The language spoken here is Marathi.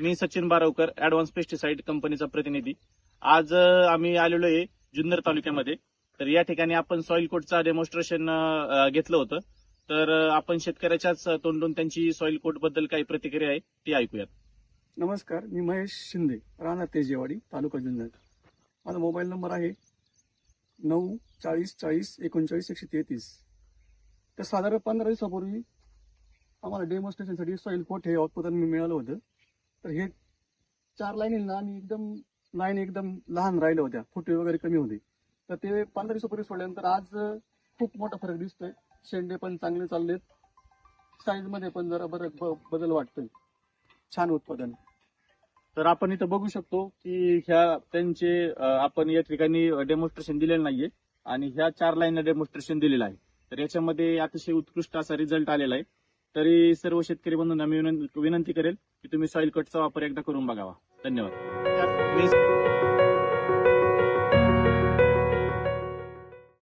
मी सचिन बारवकर, ऍडव्हान्स पेस्टिसाइड कंपनीचा प्रतिनिधी. आज आम्ही आलेलो आहे जुन्नर तालुक्यामध्ये. तर या ठिकाणी आपण सॉइल कोटचा डेमॉन्स्ट्रेशन घेतलं होतं. तर आपण शेतकऱ्याच्याच तोंडून त्यांची सॉइल कोट बद्दल काही प्रतिक्रिया आहे ती ऐकूयात. नमस्कार, मी महेश शिंदे, राहणार तेजेवाडी, तालुका जुन्नर. माझा मोबाईल नंबर आहे 9404039 तर साधारण 15 दिवसापूर्वी आम्हाला डेमॉन्स्ट्रेशनसाठी सॉइल कोट हे उत्पादन मिळालं होतं. तर हे 4 लाईनींना आणि लाईन एकदम लहान राहिल्या होत्या, फुटे वगैरे कमी होते. तर ते 15 दिवसापूर्वी सोडल्यानंतर आज खूप मोठा फरक दिसतोय. शेंडे पण चांगले चाललेत, साईजमध्ये पण जरा बदल वाटतोय. छान उत्पादन. तर आपण इथं बघू शकतो की ह्या त्यांचे आपण या ठिकाणी डेमॉन्स्ट्रेशन दिलेलं नाहीये आणि ह्या 4 लाईनला डेमॉन्स्ट्रेशन दिलेलं आहे. तर याच्यामध्ये अतिशय उत्कृष्ट असा रिझल्ट आलेला आहे. तरी सर्व शेतकरी बंधूंना मी विनंती करेल की तुम्ही सॉइल कटचा वापर एकदा करून बघावा. धन्यवाद.